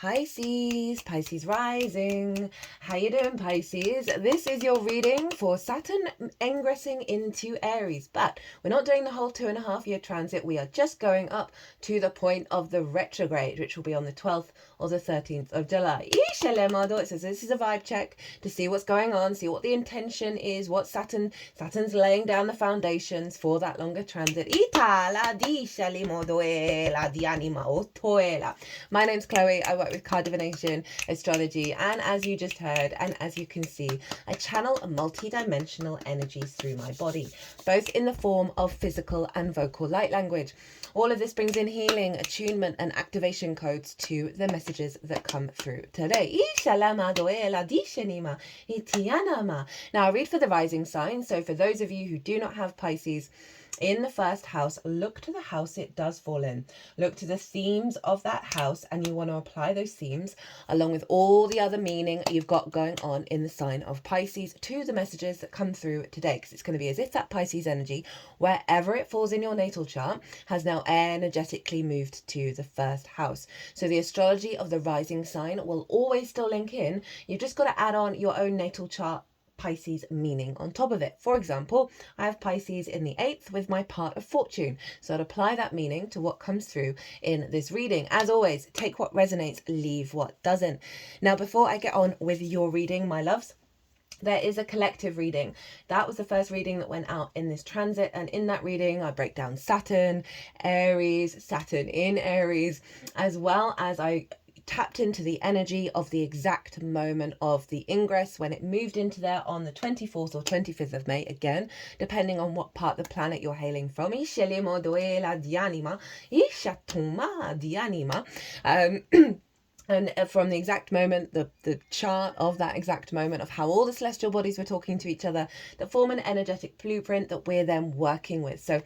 Pisces, Pisces rising. How you doing, Pisces? This is your reading for Saturn ingressing into Aries, but we're not doing the whole 2.5 year transit. We are just going up to the point of the retrograde, which will be on the 12th or the 13th of July. It says this is a vibe check to see what's going on, see what the intention is, what Saturn's laying down the foundations for that longer transit. My name's Chloe. I work with card divination, astrology, and as you just heard, and as you can see, I channel multi-dimensional energies through my body, both in the form of physical and vocal light language. All of this brings in healing, attunement, and activation codes to the messages that come through today. Now, I read for the rising sign. So for those of you who do not have Pisces in the first house, look to the house it does fall in. Look to the themes of that house, and you want to apply those themes along with all the other meaning you've got going on in the sign of Pisces to the messages that come through today, because it's going to be as if that Pisces energy, wherever it falls in your natal chart, has now energetically moved to the first house. So the astrology of the rising sign will always still link in. You've just got to add on your own natal chart Pisces meaning on top of it. For example, I have Pisces in the 8th with my part of fortune. So I'd apply that meaning to what comes through in this reading. As always, take what resonates, leave what doesn't. Now, before I get on with your reading, my loves, there is a collective reading. That was the first reading that went out in this transit. And in that reading, I break down Saturn, Aries, Saturn in Aries, as well as I tapped into the energy of the exact moment of the ingress when it moved into there on the 24th or 25th of May, again, depending on what part of the planet you're hailing from. And from the exact moment, the chart of that exact moment of how all the celestial bodies were talking to each other that form an energetic blueprint that we're then working with. So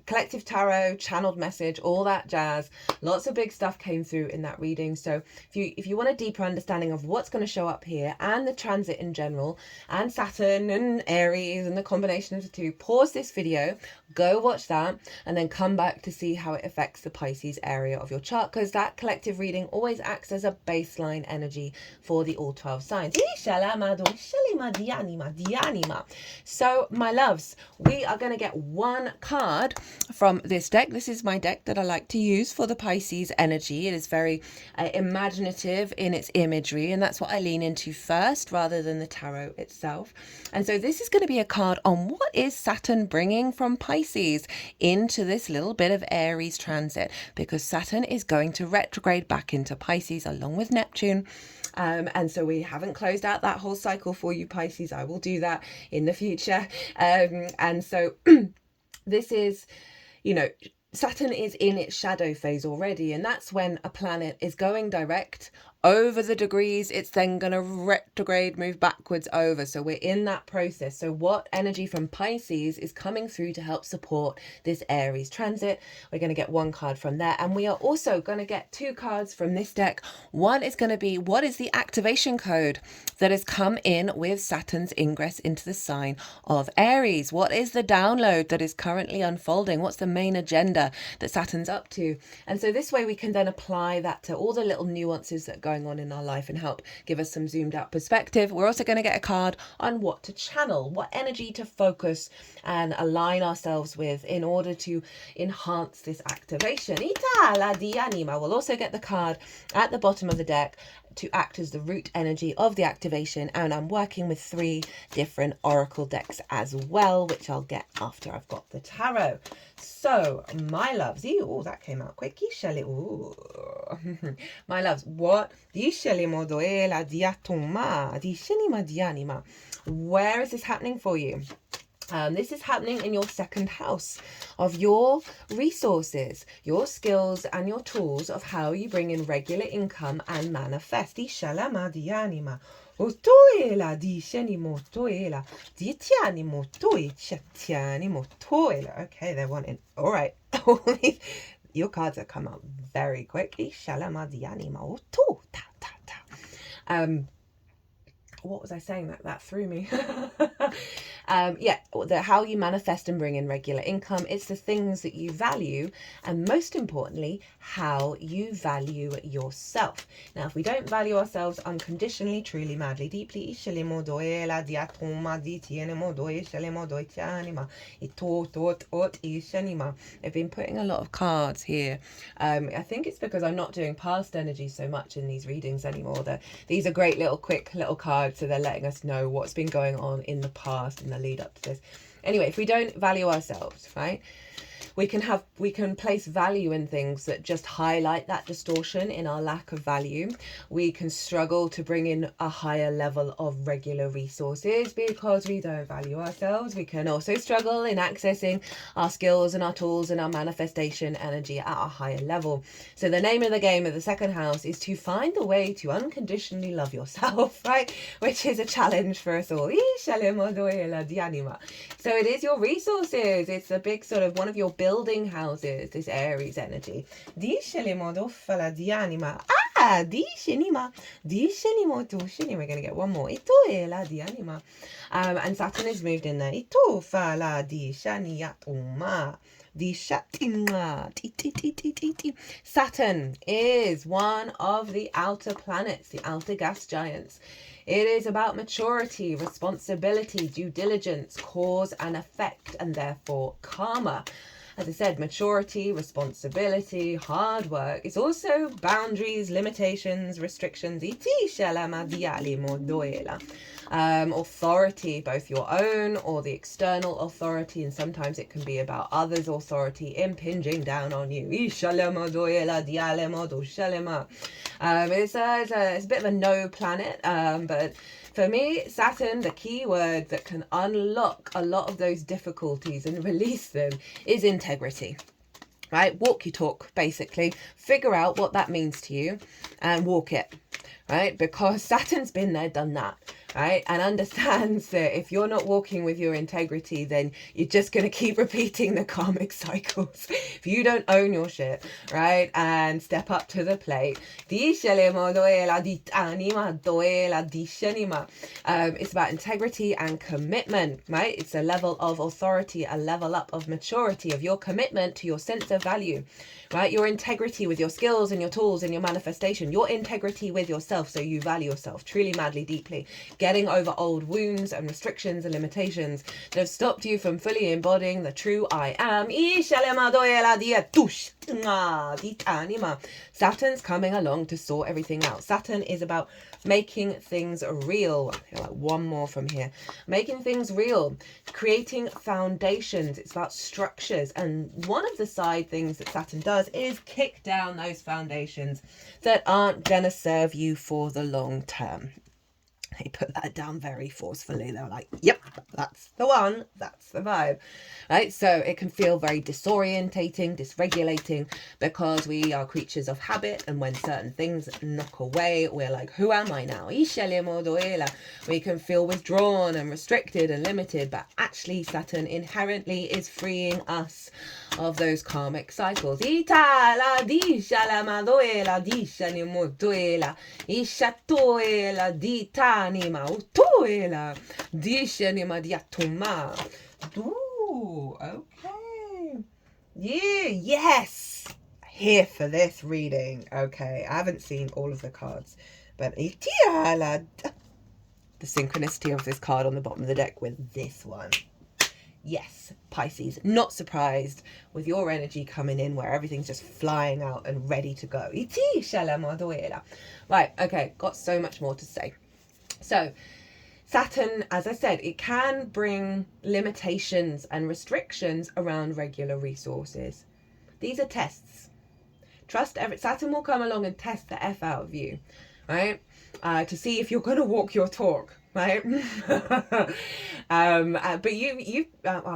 collective tarot, channeled message, all that jazz, lots of big stuff came through in that reading. So if you want a deeper understanding of what's going to show up here and the transit in general and Saturn and Aries and the combination of the two, pause this video, go watch that, and then come back to see how it affects the Pisces area of your chart, because that collective reading always acts as a baseline energy for the all 12 signs. So my loves, we are going to get one card from this deck. This is my deck that I like to use for the Pisces energy. It is very imaginative in its imagery, and that's what I lean into first rather than the tarot itself. And so this is going to be a card on what is Saturn bringing from Pisces into this little bit of Aries transit, because Saturn is going to retrograde back into Pisces along with Neptune. And so we haven't closed out that whole cycle for you, Pisces. I will do that in the future. And so this is, Saturn is in its shadow phase already, and that's when a planet is going direct over the degrees. It's then going to retrograde, move backwards over. So we're in that process. So what energy from Pisces is coming through to help support this Aries transit? We're going to get one card from there. And we are also going to get two cards from this deck. One is going to be, what is the activation code that has come in with Saturn's ingress into the sign of Aries? What is the download that is currently unfolding? What's the main agenda that Saturn's up to? And so this way we can then apply that to all the little nuances that go on in our life and help give us some zoomed out perspective. We're also going to get a card on what to channel, what energy to focus and align ourselves with in order to enhance this activation. We'll also get the card at the bottom of the deck to act as the root energy of the activation, and I'm working with 3 different oracle decks as well, which I'll get after I've got the tarot. So my loves, oh, that came out quick. My loves, what? Where is this happening for you? This is happening in your second house of your resources, your skills and your tools of how you bring in regular income and manifest. Okay, they're wanting. All right. Your cards have come out very quick. What was I saying? That threw me. Yeah, how you manifest and bring in regular income. It's the things that you value, and most importantly, how you value yourself. Now, if we don't value ourselves unconditionally, truly, madly, deeply, I've been putting a lot of cards here. I think it's because I'm not doing past energy so much in these readings anymore. These are great little quick little cards, so they're letting us know what's been going on in the past in the lead up to this. Anyway, if we don't value ourselves, right, we can place value in things that just highlight that distortion in our lack of value. We can struggle to bring in a higher level of regular resources because we don't value ourselves. We can also struggle in accessing our skills and our tools and our manifestation energy at a higher level. So the name of the game of the second house is to find a way to unconditionally love yourself, right? Which is a challenge for us all. So it is your resources. It's a big sort of one of your building houses, this Aries energy. We're going to get one more. And Saturn is moved in there. Saturn is one of the outer planets, the outer gas giants. It is about maturity, responsibility, due diligence, cause and effect, and therefore karma. As I said, maturity, responsibility, hard work. It's also boundaries, limitations, restrictions. Authority, both your own or the external authority, and sometimes it can be about others' authority impinging down on you. It's a bit of a no planet, but for me, Saturn, the key word that can unlock a lot of those difficulties and release them is integrity. Right? Walk your talk, basically. Figure out what that means to you and walk it. Right? Because Saturn's been there, done that. Right? And understands that if you're not walking with your integrity, then you're just going to keep repeating the karmic cycles. If you don't own your shit, right, and step up to the plate, it's about integrity and commitment, right? It's a level of authority, a level up of maturity, of your commitment to your sense of value, right? Your integrity with your skills and your tools and your manifestation, your integrity with yourself, so you value yourself truly, madly, deeply. Getting over old wounds and restrictions and limitations that have stopped you from fully embodying the true I am. Saturn's coming along to sort everything out. Saturn is about making things real. I feel like one more from here. Making things real, creating foundations. It's about structures. And one of the side things that Saturn does is kick down those foundations that aren't going to serve you for the long term. They put that down very forcefully. They were like, yep, that's the one. That's the vibe. Right? So it can feel very disorientating, dysregulating, because we are creatures of habit. And when certain things knock away, we're like, who am I now? We can feel withdrawn and restricted and limited. But actually, Saturn inherently is freeing us of those karmic cycles. Ooh, okay. Yeah, yes. Here for this reading. Okay, I haven't seen all of the cards, but the synchronicity of this card on the bottom of the deck with this one. Yes, Pisces, not surprised with your energy coming in where everything's just flying out and ready to go. Right, okay, got so much more to say. So, Saturn, as I said, it can bring limitations and restrictions around regular resources. These are tests. Saturn will come along and test the F out of you, right? To see if you're going to walk your talk. Right? But I'll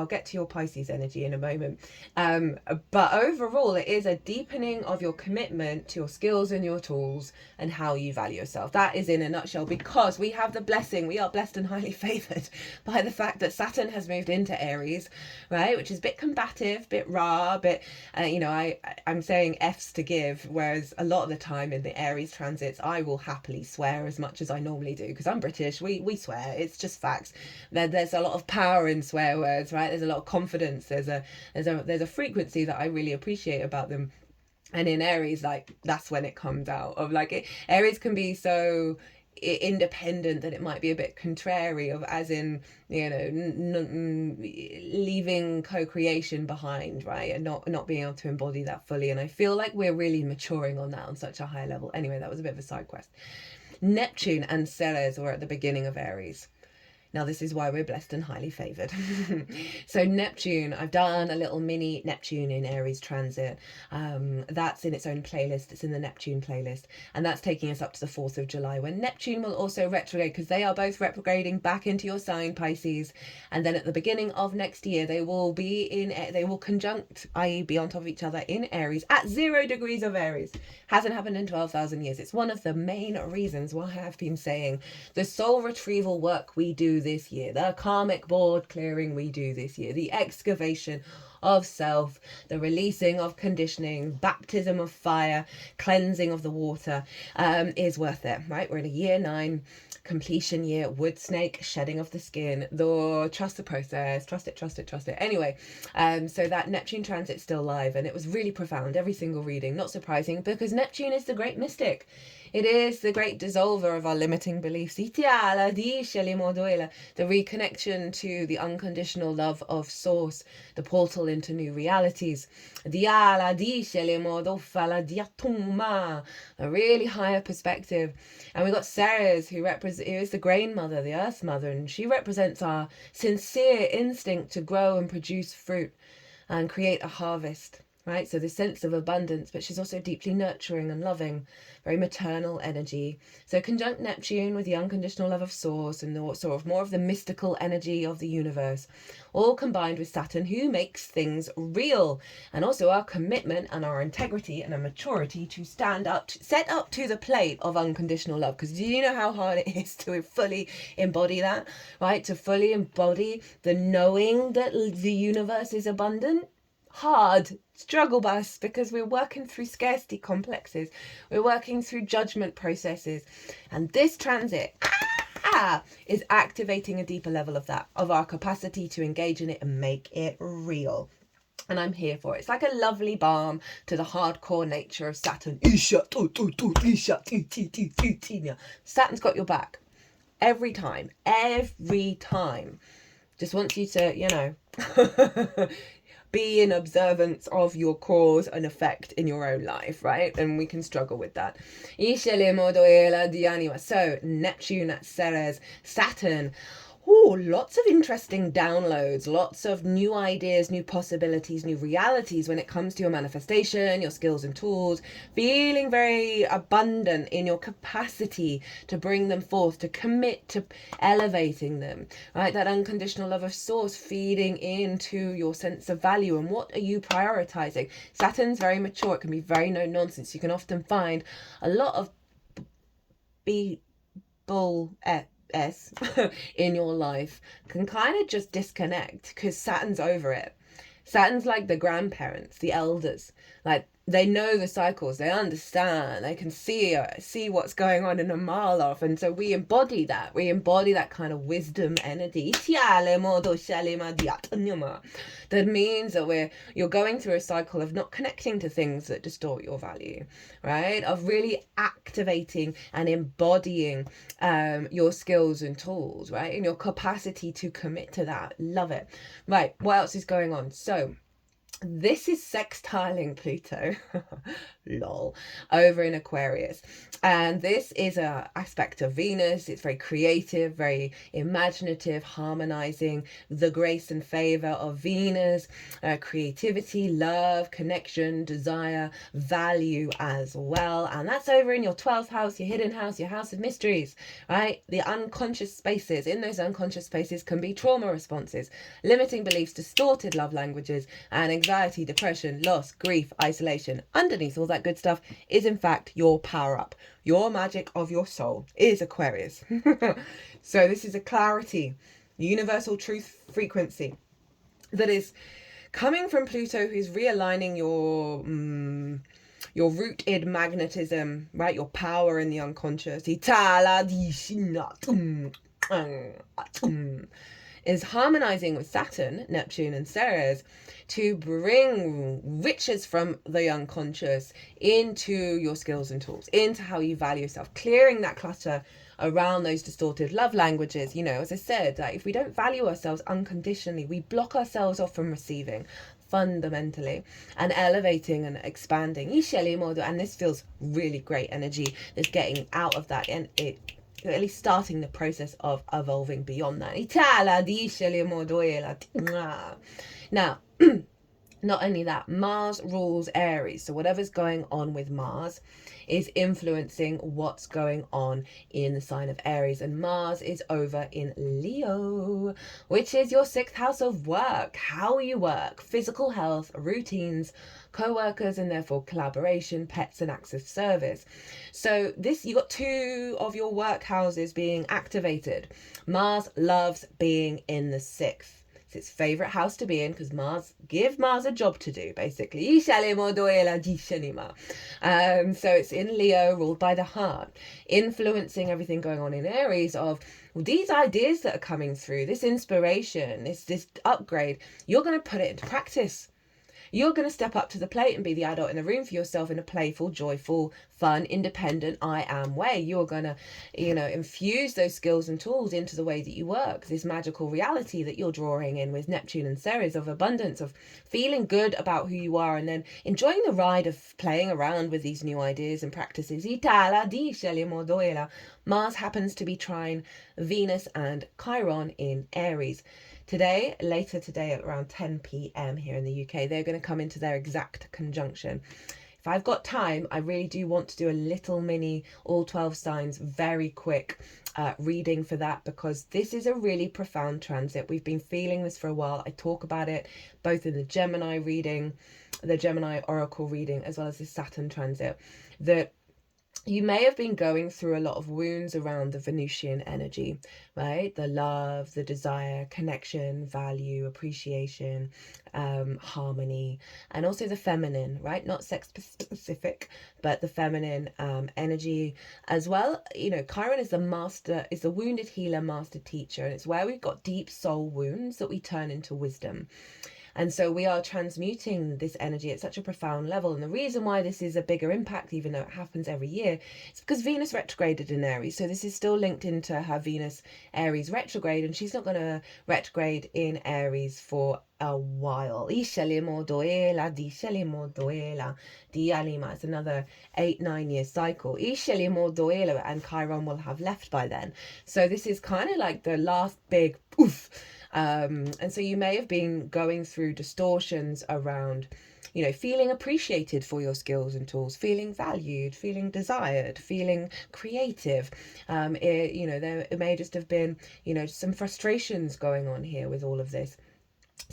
get to your Pisces energy in a moment. But overall, it is a deepening of your commitment to your skills and your tools and how you value yourself. That is in a nutshell, because we have the blessing. We are blessed and highly favored by the fact that Saturn has moved into Aries, right? Which is a bit combative, bit raw, bit, I'm saying F's to give, whereas a lot of the time in the Aries transits, I will happily swear as much as I normally do, because I'm British. We we swear. It's just facts. There's a lot of power in swear words, right? There's a lot of confidence. There's a frequency that I really appreciate about them. And in Aries, like, that's when it comes out of, like, Aries can be so independent that it might be a bit contrary of, as in, you know, leaving co-creation behind, right, and not being able to embody that fully. And I feel like we're really maturing on that on such a high level. Anyway, that was a bit of a side quest. Neptune and Ceres were at the beginning of Aries. Now, this is why we're blessed and highly favoured. So Neptune, I've done a little mini Neptune in Aries transit. That's in its own playlist. It's in the Neptune playlist. And that's taking us up to the 4th of July, when Neptune will also retrograde, because they are both retrograding back into your sign, Pisces. And then at the beginning of next year, they will conjunct, i.e. be on top of each other in Aries at 0 degrees of Aries. Hasn't happened in 12,000 years. It's one of the main reasons why I've been saying the soul retrieval work we do this year, the karmic board clearing we do this year, the excavation of self, the releasing of conditioning, baptism of fire, cleansing of the water, is worth it, right? We're in a year 9 completion year, wood snake, shedding of the skin, the trust the process, trust it. Anyway, so that Neptune transit's still live, and it was really profound, every single reading. Not surprising, because Neptune is the great mystic. It is the great dissolver of our limiting beliefs. The reconnection to the unconditional love of source, the portal into new realities. A really higher perspective. And we've got Ceres, who is the grain mother, the earth mother, and she represents our sincere instinct to grow and produce fruit and create a harvest. Right, so the sense of abundance, but she's also deeply nurturing and loving, very maternal energy. So conjunct Neptune with the unconditional love of source and the sort of more of the mystical energy of the universe, all combined with Saturn, who makes things real, and also our commitment and our integrity and our maturity to set up to the plate of unconditional love. Because do you know how hard it is to fully embody that, right? To fully embody the knowing that the universe is abundant. Hard struggle bus, because we're working through scarcity complexes, we're working through judgment processes, and this transit is activating a deeper level of that, of our capacity to engage in it and make it real. And I'm here for it. It's like a lovely balm to the hardcore nature of Saturn. Saturn's got your back every time. Just wants you to, you know, be in observance of your cause and effect in your own life, right? And we can struggle with that. So Neptune at Ceres, Saturn. Oh, lots of interesting downloads, lots of new ideas, new possibilities, new realities when it comes to your manifestation, your skills and tools, feeling very abundant in your capacity to bring them forth, to commit to elevating them, right? That unconditional love of source feeding into your sense of value, and what are you prioritizing? Saturn's very mature. It can be very no nonsense. You can often find a lot of in your life can kind of just disconnect, because Saturn's over it. Saturn's like the grandparents, the elders. Like, they know the cycles, they understand, they can see what's going on in a mile off. And so we embody that kind of wisdom energy. That means that you're going through a cycle of not connecting to things that distort your value, right? Of really activating and embodying your skills and tools, right? And your capacity to commit to that. Love it. Right, what else is going on? So this is sextiling Pluto, lol, over in Aquarius. And this is an aspect of Venus. It's very creative, very imaginative, harmonizing the grace and favor of Venus, creativity, love, connection, desire, value as well. And that's over in your 12th house, your hidden house, your house of mysteries, right? The unconscious spaces. In those unconscious spaces can be trauma responses, limiting beliefs, distorted love languages, and anxiety, depression, loss, grief, isolation. Underneath all that good stuff is in fact your power up. Your magic of your soul is Aquarius. So this is a clarity, universal truth frequency that is coming from Pluto, who's realigning your rooted magnetism, right? Your power in the unconscious. is harmonizing with Saturn, Neptune, and Ceres to bring riches from the unconscious into your skills and tools, into how you value yourself, clearing that clutter around those distorted love languages. You know, as I said, if we don't value ourselves unconditionally, we block ourselves off from receiving fundamentally and elevating and expanding. And this feels really great energy that's getting out of that, and it at least starting the process of evolving beyond that. Now, not only that, Mars rules Aries. So whatever's going on with Mars is influencing what's going on in the sign of Aries. And Mars is over in Leo, which is your 6th house of work, how you work, physical health, routines, co-workers, and therefore collaboration, pets, and acts of service. So you got 2 of your work houses being activated. Mars loves being in the 6th. It's its favourite house to be in, because give Mars a job to do, basically. So it's in Leo, ruled by the heart, influencing everything going on in Aries of these ideas that are coming through, this inspiration, this upgrade. You're going to put it into practice. You're going to step up to the plate and be the adult in the room for yourself in a playful, joyful, fun, independent, I am way. You're going to, infuse those skills and tools into the way that you work. This magical reality that you're drawing in with Neptune and Ceres of abundance, of feeling good about who you are, and then enjoying the ride of playing around with these new ideas and practices. Mars happens to be trine Venus and Chiron in Aries. Later today at around 10 p.m. here in the UK, they're going to come into their exact conjunction. If I've got time, I really do want to do a little mini all 12 signs, very quick reading for that, because this is a really profound transit. We've been feeling this for a while. I talk about it both in the Gemini reading, the Gemini Oracle reading, as well as the Saturn transit, that you may have been going through a lot of wounds around the Venusian energy, right? The love, the desire, connection, value, appreciation, harmony, and also the feminine, right? Not sex specific, but the feminine energy as well. Chiron is the wounded healer, master teacher, and it's where we've got deep soul wounds that we turn into wisdom. And so we are transmuting this energy at such a profound level. And the reason why this is a bigger impact, even though it happens every year, is because Venus retrograded in Aries. So this is still linked into her Venus Aries retrograde, and she's not going to retrograde in Aries for a while. It's another 8-9 year cycle. And Chiron will have left by then. So this is kind of like the last big poof. And so you may have been going through distortions around, feeling appreciated for your skills and tools, feeling valued, feeling desired, feeling creative. There may just have been, some frustrations going on here with all of this,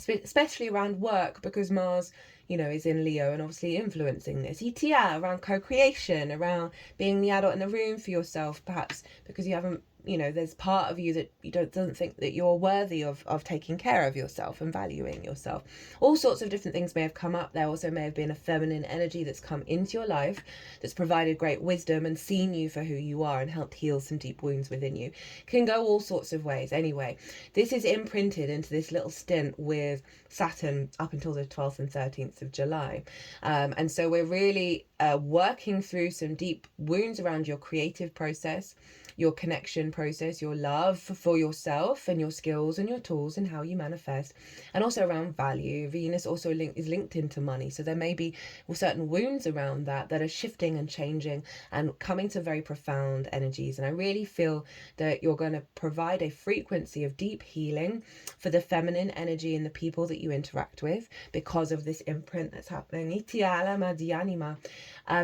especially around work, because Mars, is in Leo and obviously influencing this. Around co-creation, around being the adult in the room for yourself, perhaps because you haven't, there's part of you that you doesn't think that you're worthy of taking care of yourself and valuing yourself. All sorts of different things may have come up. There also may have been a feminine energy that's come into your life that's provided great wisdom and seen you for who you are and helped heal some deep wounds within you. Can go all sorts of ways. Anyway, this is imprinted into this little stint with Saturn up until the 12th and 13th of July. And so we're really working through some deep wounds around your creative process, your connection process, your love for yourself and your skills and your tools and how you manifest, and also around value. Venus also is linked into money, so there may be certain wounds around that are shifting and changing and coming to very profound energies. And I really feel that you're going to provide a frequency of deep healing for the feminine energy and the people that you interact with because of this imprint that's happening.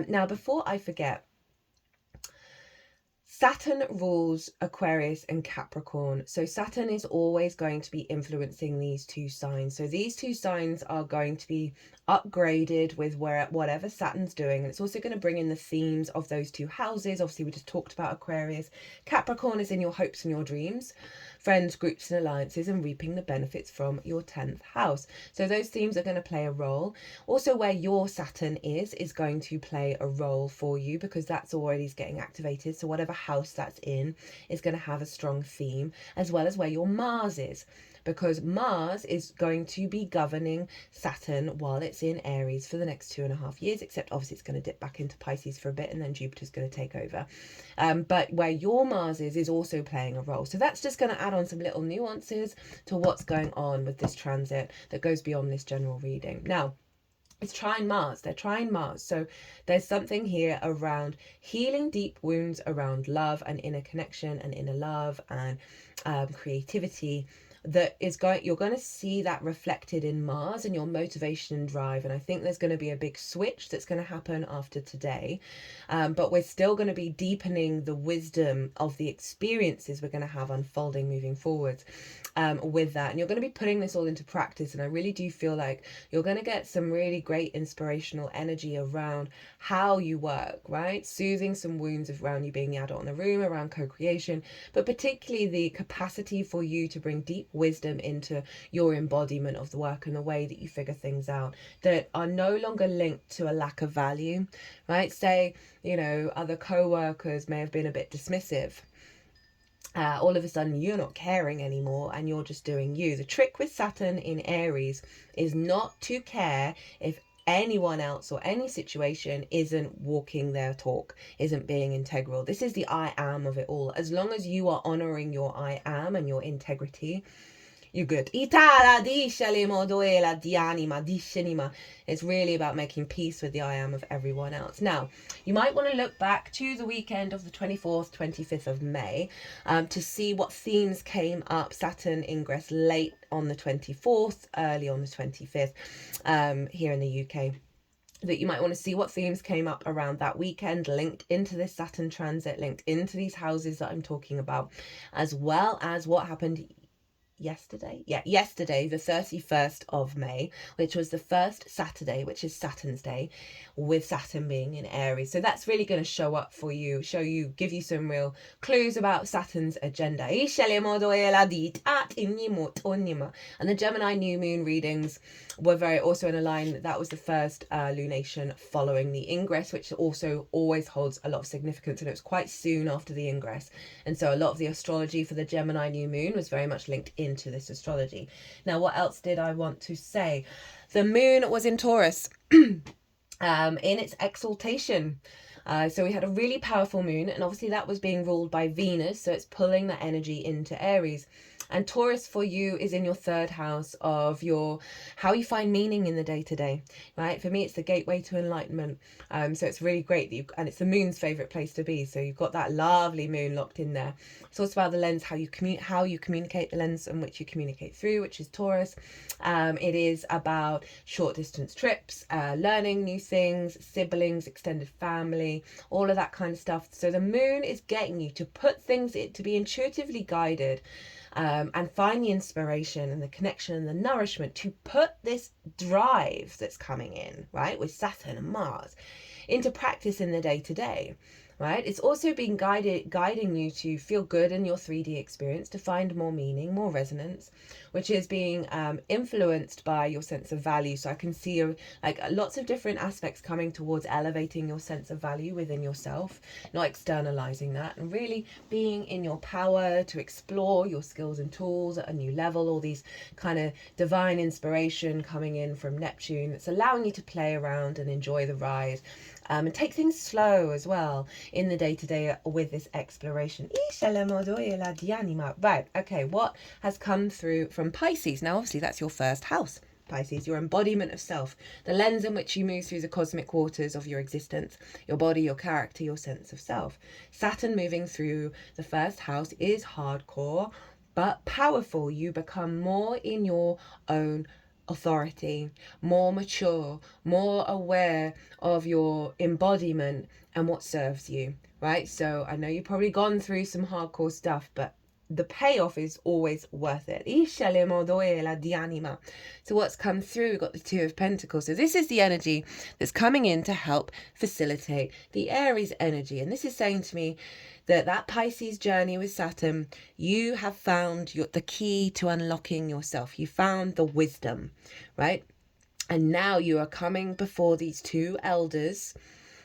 Now, before I forget, Saturn rules Aquarius and Capricorn. So Saturn is always going to be influencing these 2 signs. So these 2 signs are going to be upgraded with whatever Saturn's doing. And it's also going to bring in the themes of those 2 houses. Obviously, we just talked about Aquarius. Capricorn is in your hopes and your dreams. friends, groups and alliances, and reaping the benefits from your 10th house. So those themes are going to play a role. Also, where your Saturn is going to play a role for you, because that's already getting activated. So whatever house that's in is going to have a strong theme, as well as where your Mars is, because Mars is going to be governing Saturn while it's in Aries for the next 2.5 years, except obviously it's going to dip back into Pisces for a bit, and then Jupiter's going to take over. But where your Mars is also playing a role. So that's just going to add on some little nuances to what's going on with this transit that goes beyond this general reading. Now, it's trine Mars. They're trine Mars. So there's something here around healing deep wounds around love and inner connection and inner love and creativity. That is going, you're going to see that reflected in Mars and your motivation and drive. And I think there's going to be a big switch that's going to happen after today. But we're still going to be deepening the wisdom of the experiences we're going to have unfolding moving forwards with that. And you're going to be putting this all into practice. And I really do feel like you're going to get some really great inspirational energy around how you work, right? Soothing some wounds around you being the adult in the room, around co-creation, but particularly the capacity for you to bring deep wisdom into your embodiment of the work and the way that you figure things out that are no longer linked to a lack of value, right? Say, you know, other co-workers may have been a bit dismissive. All of a sudden you're not caring anymore and you're just doing you. The trick with Saturn in Aries is not to care if anyone else or any situation isn't walking their talk, isn't being integral. This is the I am of it all. As long as you are honoring your I am and your integrity, you're good. It's really about making peace with the I am of everyone else. Now, you might want to look back to the weekend of the 24th, 25th of May to see what themes came up. Saturn ingress late on the 24th, early on the 25th here in the UK. That you might want to see what themes came up around that weekend, linked into this Saturn transit, linked into these houses that I'm talking about, as well as what happened yesterday, the 31st of May, which was the first Saturday, which is Saturn's day, with Saturn being in Aries. So that's really going to show up for you, give you some real clues about Saturn's agenda. And the Gemini new moon readings were very also in a line. That was the first lunation following the ingress, which also always holds a lot of significance, and it was quite soon after the ingress. And so a lot of the astrology for the Gemini new moon was very much linked into this astrology. Now, what else did I want to say? The moon was in Taurus in its exaltation. So we had a really powerful moon, and obviously that was being ruled by Venus, so it's pulling that energy into Aries. And Taurus for you is in your 3rd house of your how you find meaning in the day-to-day, right? For me, it's the gateway to enlightenment. So it's really great that and it's the moon's favorite place to be. So you've got that lovely moon locked in there. It's also about the lens, how you communicate, the lens in which you communicate through, which is Taurus. It is about short distance trips, learning new things, siblings, extended family, all of that kind of stuff. So the moon is getting you to put things to be intuitively guided. And find the inspiration and the connection and the nourishment to put this drive that's coming in, right, with Saturn and Mars into practice in the day-to-day, right? It's also been guiding you to feel good in your 3D experience, to find more meaning, more resonance, which is being influenced by your sense of value. So I can see lots of different aspects coming towards elevating your sense of value within yourself, not externalizing that, and really being in your power to explore your skills and tools at a new level. All these kind of divine inspiration coming in from Neptune that's allowing you to play around and enjoy the ride. And take things slow as well in the day-to-day with this exploration. Right, okay, what has come through from Pisces? Now, obviously, that's your 1st house, Pisces, your embodiment of self, the lens in which you move through the cosmic waters of your existence, your body, your character, your sense of self. Saturn moving through the 1st house is hardcore, but powerful. You become more in your own authority, more mature, more aware of your embodiment and what serves you, right? So I know you've probably gone through some hardcore stuff, but the payoff is always worth it. So what's come through, we've got the Two of Pentacles. So this is the energy that's coming in to help facilitate the Aries energy. And this is saying to me that Pisces journey with Saturn, you have found the key to unlocking yourself. You found the wisdom, right? And now you are coming before these two elders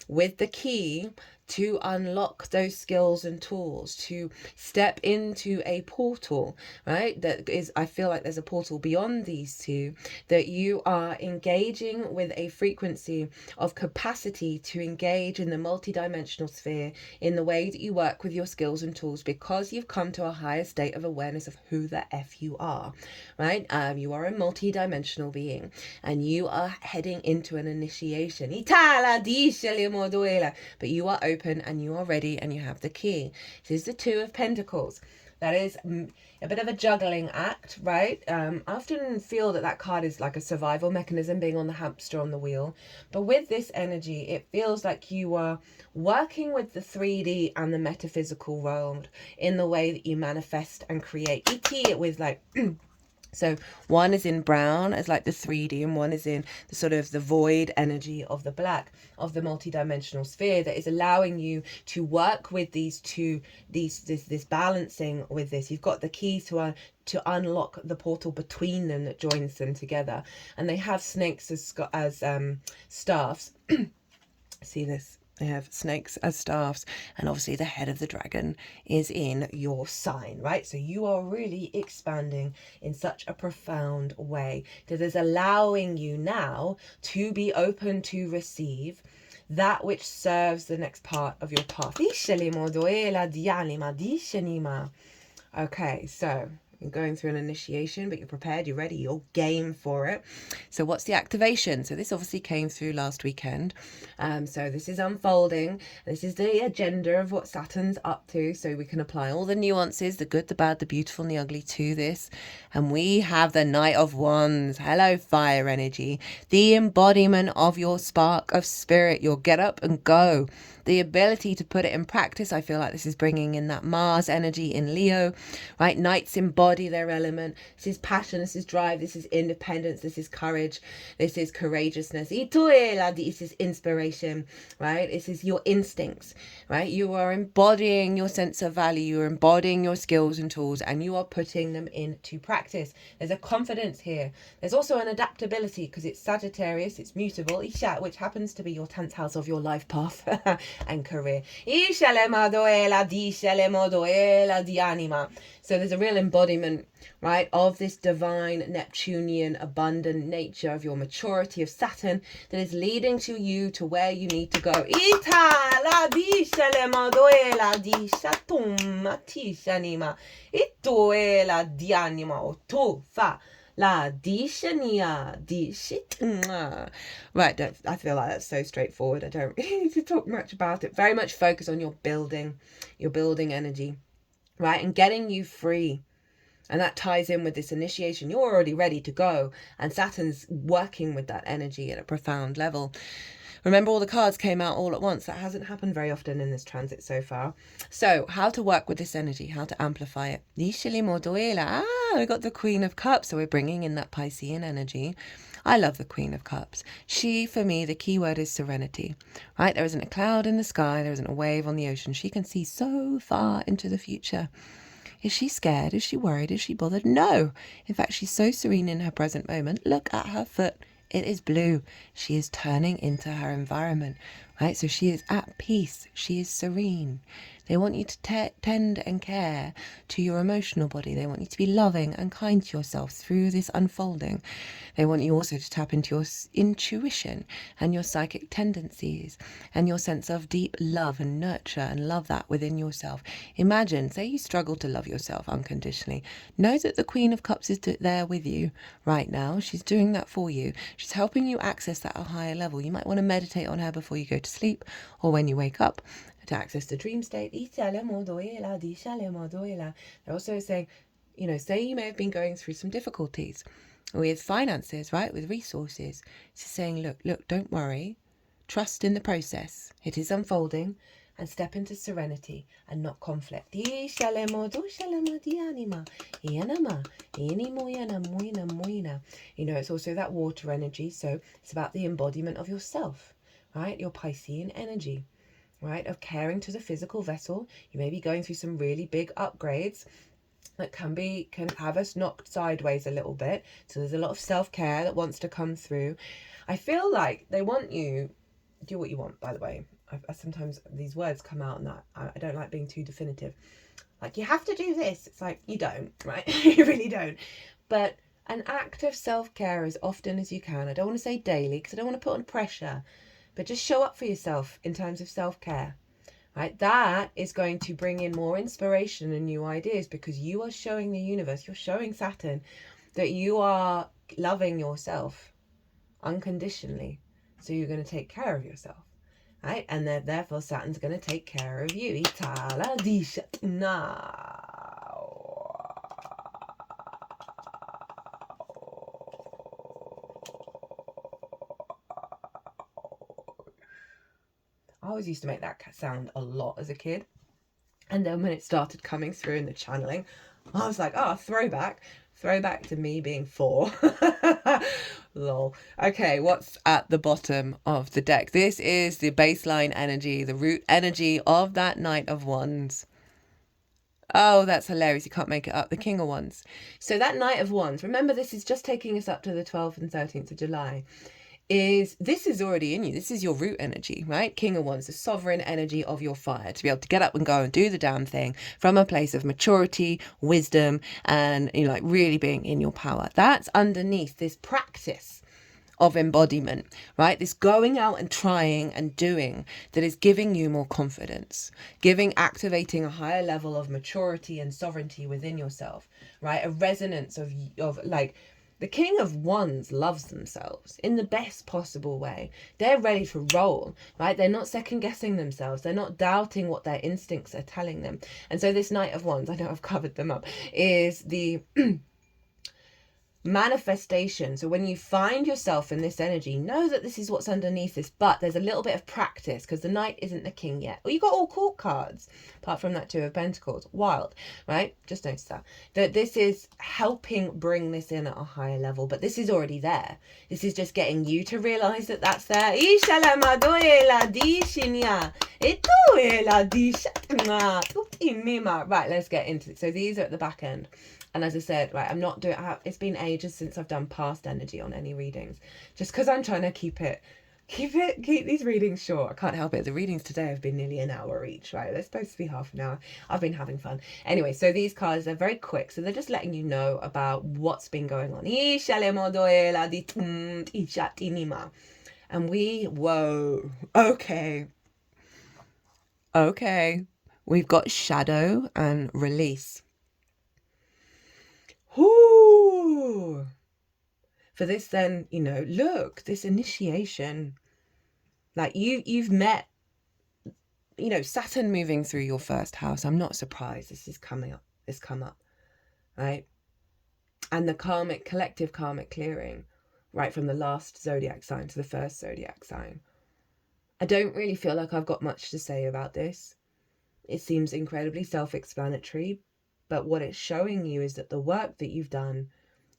with the key to unlock those skills and tools, to step into a portal, right? That is, I feel like there's a portal beyond these two, that you are engaging with a frequency of capacity to engage in the multidimensional sphere in the way that you work with your skills and tools, because you've come to a higher state of awareness of who the F you are, right? You are a multidimensional being, and you are heading into an initiation. But you are open and you are ready and you have the key. This is the Two of Pentacles. That is a bit of a juggling act, right? I often feel that card is like a survival mechanism, being on the hamster on the wheel. But with this energy, it feels like you are working with the 3D and the metaphysical world in the way that you manifest and create. It with like... So one is in brown as like the 3D, and one is in the sort of the void energy of the black, of the multidimensional sphere, that is allowing you to work with these two, this balancing with this. You've got the key to unlock the portal between them that joins them together. And they have snakes as staffs. See this? They have snakes as staffs, and obviously the head of the dragon is in your sign, right? So you are really expanding in such a profound way that is allowing you now to be open to receive that which serves the next part of your path. Okay, so you're going through an initiation, but you're prepared, you're ready, you're game for it. So what's the activation? So this obviously came through last weekend. So this is unfolding. This is the agenda of what Saturn's up to. So we can apply all the nuances, the good, the bad, the beautiful, and the ugly to this. And we have the Knight of Wands. Hello, fire energy. The embodiment of your spark of spirit, your get up and go. The ability to put it in practice. I feel like this is bringing in that Mars energy in Leo, right? Knights embody their element. This is passion, this is drive, this is independence, this is courage, this is courageousness. This is inspiration, right? This is your instincts, right? You are embodying your sense of value, you're embodying your skills and tools, and you are putting them into practice. There's a confidence here. There's also an adaptability, because it's Sagittarius, it's mutable, Isha, which happens to be your 10th house of your life path and career. So there's a real embodiment, right, of this divine Neptunian abundant nature of your maturity of Saturn that is leading to you to where you need to go. Right, I feel like that's so straightforward. I don't really need to talk much about it. Very much focus on your building energy, right, and getting you free. And that ties in with this initiation. You're already ready to go, and Saturn's working with that energy at a profound level. Remember, all the cards came out all at once. That hasn't happened very often in this transit so far. So how to work with this energy, how to amplify it. We got the Queen of Cups, so we're bringing in that Piscean energy. I love the Queen of Cups. She, for me, the key word is serenity, right? There isn't a cloud in the sky. There isn't a wave on the ocean. She can see so far into the future. Is she scared? Is she worried? Is she bothered? No. In fact, she's so serene in her present moment. Look at her foot. It is blue. She is turning into her environment, right? So she is at peace. She is serene. They want you to tend and care to your emotional body. They want you to be loving and kind to yourself through this unfolding. They want you also to tap into your intuition and your psychic tendencies and your sense of deep love and nurture, and love that within yourself. Imagine, say you struggle to love yourself unconditionally. Know that the Queen of Cups is there with you right now. She's doing that for you. She's helping you access that at a higher level. You might want to meditate on her before you go to sleep or when you wake up, to access the dream state. They're also saying, say you may have been going through some difficulties with finances, right, with resources. It's saying, look, don't worry. Trust in the process. It is unfolding. and step into serenity and not conflict. You know, it's also that water energy, so it's about the embodiment of yourself, right? Your Piscean energy, right? Of caring to the physical vessel. You may be going through some really big upgrades that can have us knocked sideways a little bit. So there's a lot of self-care that wants to come through. I feel like they want you, do what you want, by the way. I sometimes these words come out and that I don't like being too definitive. Like, you have to do this. It's like, you don't, right? You really don't. But an act of self-care as often as you can. I don't want to say daily because I don't want to put on pressure, but just show up for yourself in terms of self-care. Right, that is going to bring in more inspiration and new ideas, because you are showing the universe, you're showing Saturn, that you are loving yourself unconditionally. So you're going to take care of yourself, right? And therefore Saturn's going to take care of you. I always used to make that sound a lot as a kid. And then when it started coming through in the channeling, I was like, oh, throwback to me being 4. Lol. Okay, what's at the bottom of the deck? This is the baseline energy, the root energy of that Knight of Wands. Oh, that's hilarious. You can't make it up. The King of Wands. So that Knight of Wands, remember, this is just taking us up to the 12th and 13th of July. This is already in you. This is your root energy, right? King of Wands, the sovereign energy of your fire, to be able to get up and go and do the damn thing from a place of maturity, wisdom, and, you know, like really being in your power. That's underneath this practice of embodiment, right? This going out and trying and doing that is giving you more confidence, activating a higher level of maturity and sovereignty within yourself, right? A resonance of like, the King of Wands loves themselves in the best possible way. They're ready to roll, right? They're not second guessing themselves. They're not doubting what their instincts are telling them. And so this Knight of Wands, I know I've covered them up, is the manifestation. So when you find yourself in this energy, know that this is what's underneath this, but there's a little bit of practice, because the Knight isn't the King yet. Well, you got all court cards apart from that 2 of Pentacles. Wild, right? Just notice that this is helping bring this in at a higher level, but this is already there. This is just getting you to realize that that's there. Right, let's get into it. So these are at the back end. And as I said, right, I'm not doing, it's been ages since I've done past energy on any readings, just because I'm trying to keep these readings short. I can't help it. The readings today have been nearly an hour each, right? They're supposed to be half an hour. I've been having fun. Anyway, so these cards, they're very quick. So they're just letting you know about what's been going on. And whoa, okay. We've got shadow and release. Ooh. For this then, you know, look, this initiation, like you've met, you know, Saturn moving through your first house. I'm not surprised. This is come up, right? And the collective karmic clearing, right, from the last zodiac sign to the first zodiac sign. I don't really feel like I've got much to say about this. It seems incredibly self-explanatory. But what it's showing you is that the work that you've done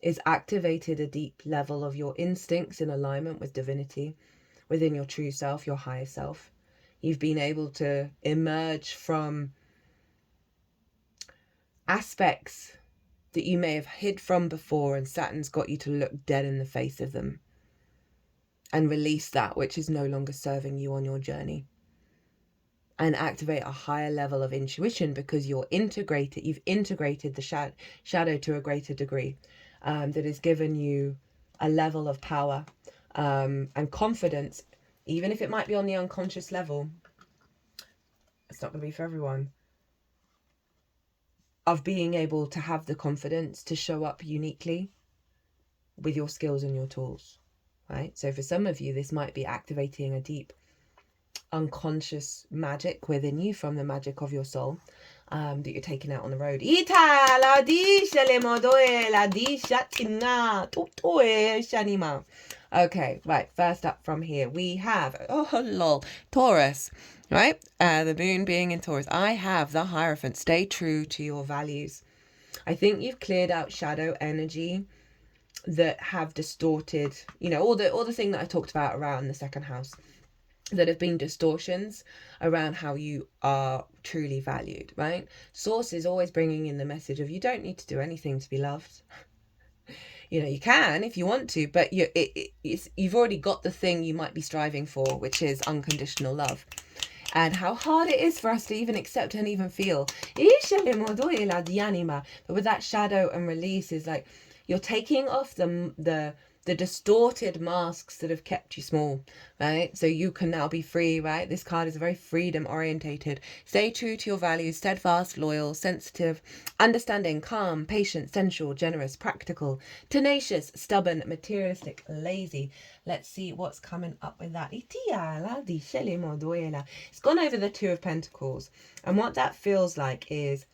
is activated a deep level of your instincts in alignment with divinity, within your true self, your higher self. You've been able to emerge from aspects that you may have hid from before, and Saturn's got you to look dead in the face of them and release that which is no longer serving you on your journey. And activate a higher level of intuition, because you've integrated the shadow to a greater degree, that has given you a level of power and confidence, even if it might be on the unconscious level. It's not going to be for everyone. Of being able to have the confidence to show up uniquely with your skills and your tools, right? So for some of you, this might be activating a deep unconscious magic within you from the magic of your soul, that you're taking out on the road. Okay, right, first up from here we have Taurus. right? The moon being in Taurus. I have the Hierophant. Stay true to your values. I think you've cleared out shadow energy that have distorted, all the thing that I talked about around the second house, that have been distortions around how you are truly valued, right? Source is always bringing in the message of you don't need to do anything to be loved. You can if you want to, but you've already got the thing you might be striving for, which is unconditional love. And how hard it is for us to even accept and even feel. But with that shadow and release is like you're taking off the distorted masks that have kept you small, right? So you can now be free, right? This card is very freedom orientated. Stay true to your values, steadfast, loyal, sensitive, understanding, calm, patient, sensual, generous, practical, tenacious, stubborn, materialistic, lazy. Let's see what's coming up with that. It's gone over the Two of Pentacles. And what that feels like is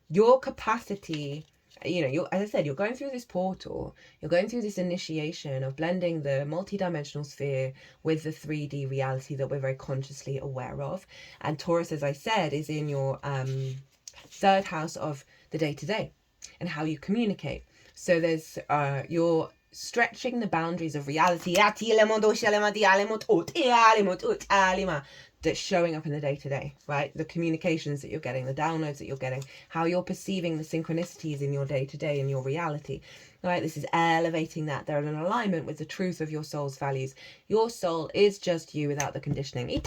your capacity. As I said, you're going through this portal, you're going through this initiation of blending the multidimensional sphere with the 3D reality that we're very consciously aware of. And Taurus, as I said, is in your third house of the day-to-day and how you communicate. So there's you're stretching the boundaries of reality that's showing up in the day-to-day, right? The communications that you're getting, the downloads that you're getting, how you're perceiving the synchronicities in your day-to-day and your reality, right? This is elevating that. They're in alignment with the truth of your soul's values. Your soul is just you without the conditioning.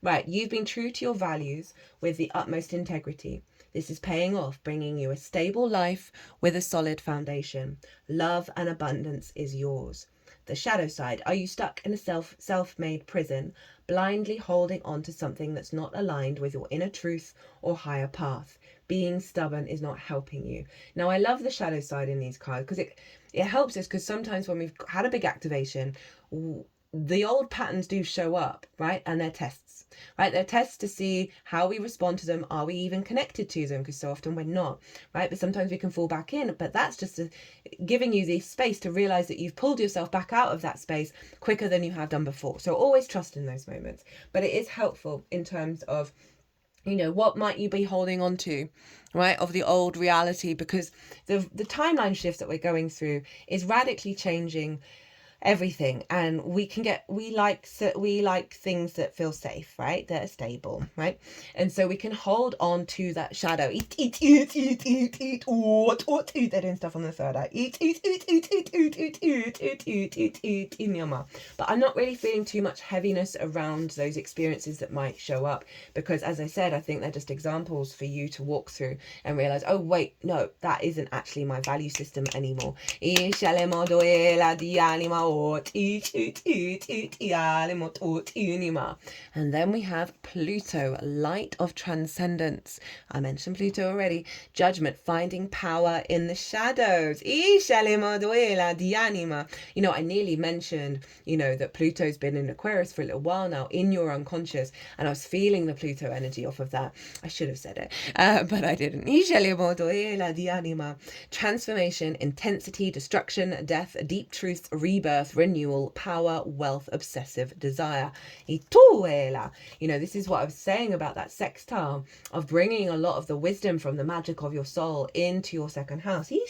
Right, you've been true to your values with the utmost integrity. This is paying off, bringing you a stable life with a solid foundation. Love and abundance is yours. The shadow side. Are you stuck in a self-made prison, blindly holding on to something that's not aligned with your inner truth or higher path? Being stubborn is not helping you. Now, I love the shadow side in these cards because it helps us, because sometimes when we've had a big activation, the old patterns do show up, right? And they're tests, right? They're tests to see how we respond to them. Are we even connected to them? Because so often we're not, right? But sometimes we can fall back in. But that's just giving you the space to realize that you've pulled yourself back out of that space quicker than you have done before. So always trust in those moments. But it is helpful in terms of, what might you be holding on to, right, of the old reality? Because the timeline shifts that we're going through is radically changing everything, and we like things that feel safe, right, that are stable, right? And so we can hold on to that shadow. They're doing stuff on the third eye. But I'm not really feeling too much heaviness around those experiences that might show up, because as I said, I think they're just examples for you to walk through and realize, oh wait, no, that isn't actually my value system anymore. And then we have Pluto, light of transcendence. I mentioned Pluto already. Judgment, finding power in the shadows. I nearly mentioned, that Pluto's been in Aquarius for a little while now, in your unconscious, and I was feeling the Pluto energy off of that. I should have said it, but I didn't. Transformation, intensity, destruction, death, deep truth, rebirth, renewal, power, wealth, obsessive desire. This is what I was saying about that sextile, of bringing a lot of the wisdom from the magic of your soul into your second house. You're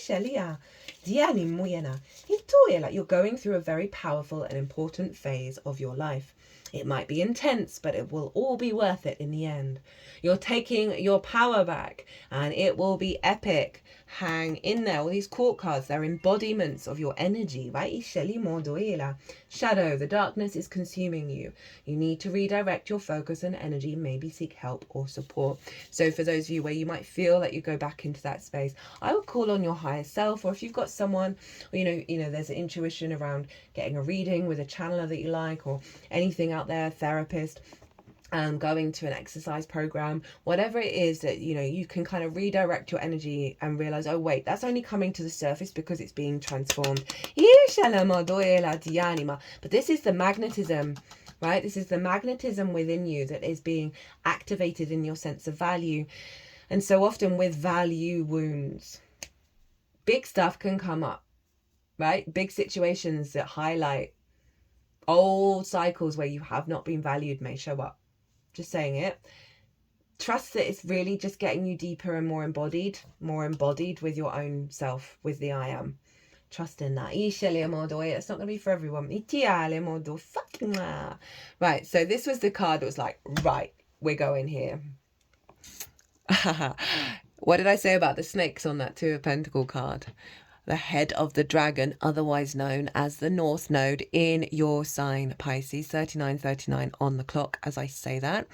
going through a very powerful and important phase of your life. It might be intense, but it will all be worth it in the end. You're taking your power back, and it will be epic. Hang in there. All these court cards, they're embodiments of your energy, right? Shadow, the darkness is consuming you. You need to redirect your focus and energy, maybe seek help or support. So for those of you where you might feel that you go back into that space, I would call on your higher self, or if you've got someone, there's an intuition around getting a reading with a channeler that you like, or anything out there, therapist, going to an exercise program, whatever it is that you can kind of redirect your energy and realize, oh wait, that's only coming to the surface because it's being transformed. But this is the magnetism, right? This is the magnetism within you that is being activated in your sense of value. And so often with value wounds, big stuff can come up, right? Big situations that highlight Old cycles where you have not been valued may show up. Just saying it. Trust that it's really just getting you deeper and more embodied with your own self, with the I am. Trust in that. It's not going to be for everyone. Right, so this was the card that was like, right, we're going here. What did I say about the snakes on that Two of Pentacle card? The head of the dragon, otherwise known as the North Node in your sign, Pisces, 3939 on the clock as I say that.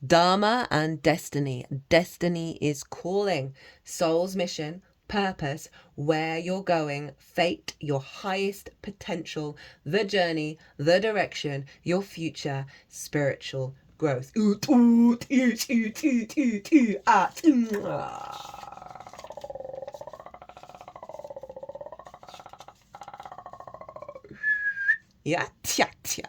Dharma and destiny. Destiny is calling. Soul's mission, purpose, where you're going, fate, your highest potential, the journey, the direction, your future, spiritual growth. Yeah, tja, tja.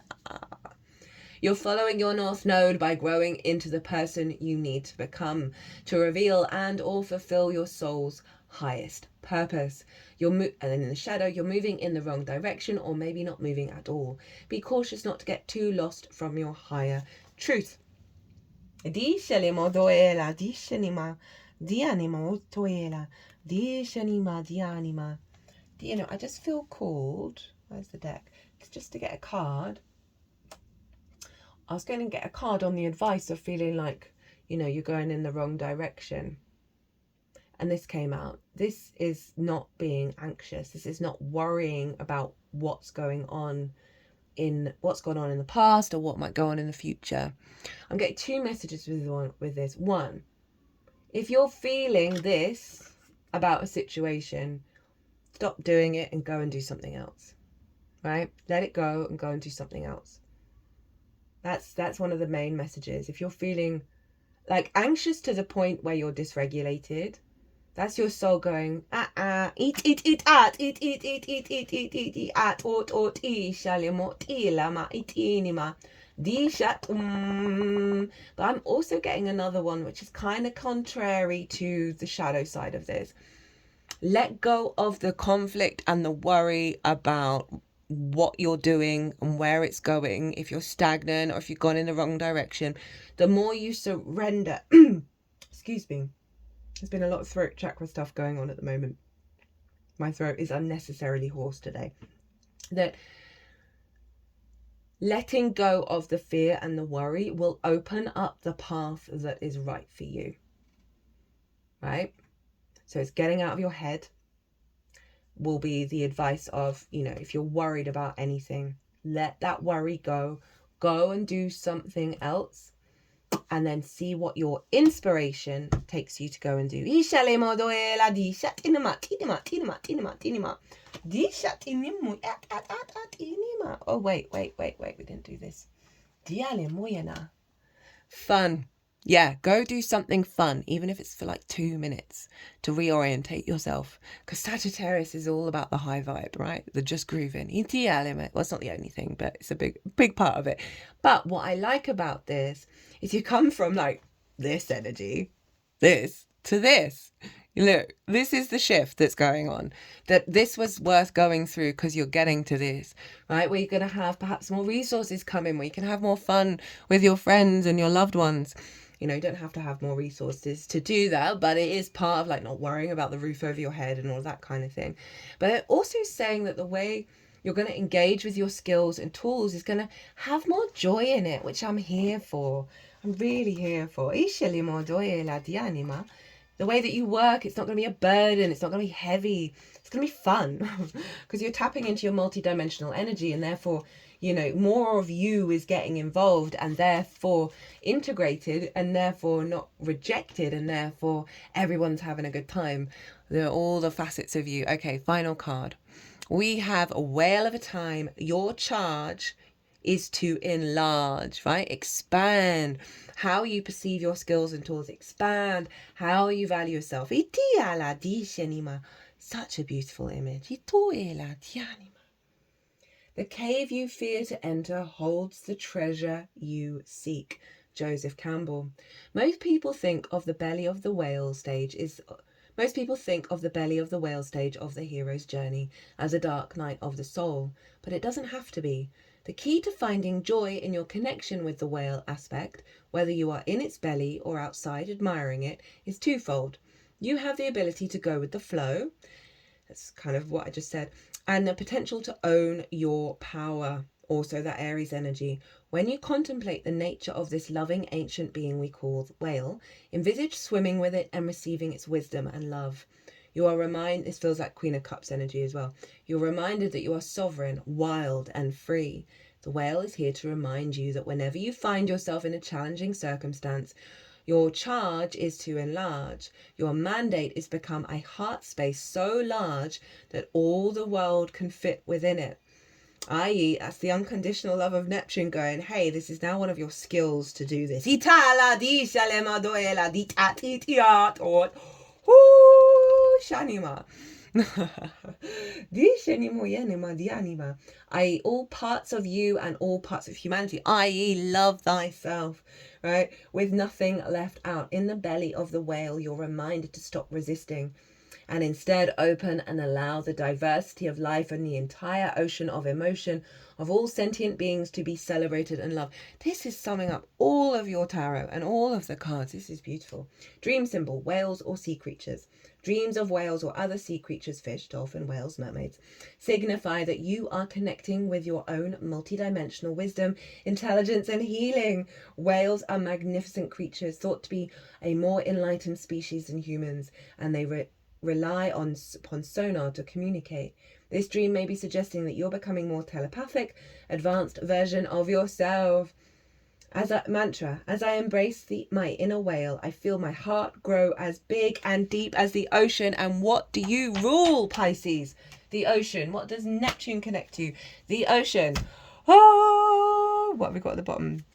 You're following your North Node by growing into the person you need to become, to reveal and or fulfill your soul's highest purpose. And then in the shadow, you're moving in the wrong direction, or maybe not moving at all. Be cautious not to get too lost from your higher truth. I just feel called, where's the deck? It's just to get a card. I was going to get a card on the advice of feeling like, you're going in the wrong direction. And this came out. This is not being anxious. This is not worrying about what's going on in the past or what might go on in the future. I'm getting two messages with this. One, if you're feeling this about a situation, stop doing it and go and do something else. Right? Let it go and go and do something else. That's one of the main messages. If you're feeling like anxious to the point where you're dysregulated, that's your soul going, but I'm also getting another one which is kind of contrary to the shadow side of this. Let go of the conflict and the worry about what you're doing and where it's going, if you're stagnant or if you've gone in the wrong direction. The more you surrender, excuse me, there's been a lot of throat chakra stuff going on at the moment. My throat is unnecessarily hoarse today. That letting go of the fear and the worry will open up the path that is right for you. Right? So it's getting out of your head will be the advice of, if you're worried about anything, let that worry go. Go and do something else. And then see what your inspiration takes you to go and do. Oh, wait. We didn't do this. Fun. Yeah, go do something fun, even if it's for like 2 minutes, to reorientate yourself. Because Sagittarius is all about the high vibe, right? The just grooving. Well, it's not the only thing, but it's a big part of it. But what I like about this is you come from like this energy, this, to this. Look, this is the shift that's going on. That this was worth going through because you're getting to this, right? Where you're going to have perhaps more resources come in, where you can have more fun with your friends and your loved ones. You don't have to have more resources to do that, but it is part of like not worrying about the roof over your head and all that kind of thing. But it also saying that the way you're going to engage with your skills and tools is going to have more joy in it, which I'm here for. I'm really here for. The way that you work, it's not going to be a burden. It's not going to be heavy. It's going to be fun because you're tapping into your multidimensional energy, and therefore, more of you is getting involved and therefore integrated and therefore not rejected, and therefore everyone's having a good time. There are all the facets of you. Okay, final card. We have a whale of a time. Your charge is to enlarge, right? Expand how you perceive your skills and tools. Expand how you value yourself. Such a beautiful image. The cave you fear to enter holds the treasure you seek. Joseph Campbell. Most people think of the belly of the whale stage of the hero's journey as a dark night of the soul, but it doesn't have to be. The key to finding joy in your connection with the whale aspect, whether you are in its belly or outside admiring it, is twofold. You have the ability to go with the flow, that's kind of what I just said, and the potential to own your power, also that Aries energy. When you contemplate the nature of this loving ancient being we call the whale, envisage swimming with it and receiving its wisdom and love. You are reminded, this feels like Queen of Cups energy as well. You're reminded that you are sovereign, wild, and free. The whale is here to remind you that whenever you find yourself in a challenging circumstance, your charge is to enlarge. Your mandate is to become a heart space so large that all the world can fit within it. I.e., that's the unconditional love of Neptune going, hey, this is now one of your skills to do this. Shanima. I.e., all parts of you and all parts of humanity, i.e., love thyself, right? With nothing left out. In the belly of the whale, you're reminded to stop resisting and instead open and allow the diversity of life and the entire ocean of emotion of all sentient beings to be celebrated and loved. This is summing up all of your tarot and all of the cards. This is beautiful. Dream symbol, whales or sea creatures. Dreams of whales or other sea creatures, fish, dolphin, whales, mermaids, signify that you are connecting with your own multidimensional wisdom, intelligence, and healing. Whales are magnificent creatures, thought to be a more enlightened species than humans, and they rely upon sonar to communicate. This dream may be suggesting that you're becoming more telepathic, advanced version of yourself. As a mantra, as I embrace my inner whale, I feel my heart grow as big and deep as the ocean. And what do you rule, Pisces? The ocean. What does Neptune connect to? The ocean. Oh, what have we got at the bottom?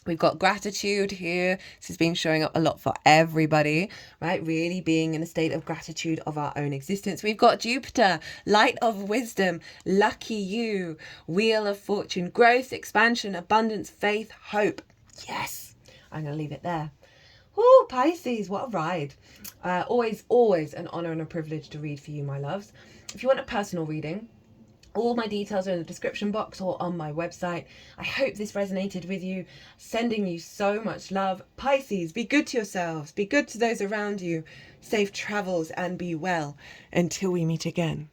We've got gratitude here. This has been showing up a lot for everybody, right? Really being in a state of gratitude of our own existence. We've got Jupiter, light of wisdom, lucky you, wheel of fortune, growth, expansion, abundance, faith, hope. Yes, I'm going to leave it there. Oh, Pisces, what a ride. Always an honor and a privilege to read for you, my loves. If you want a personal reading, all my details are in the description box or on my website. I hope this resonated with you. Sending you so much love. Pisces, be good to yourselves. Be good to those around you. Safe travels and be well. Until we meet again.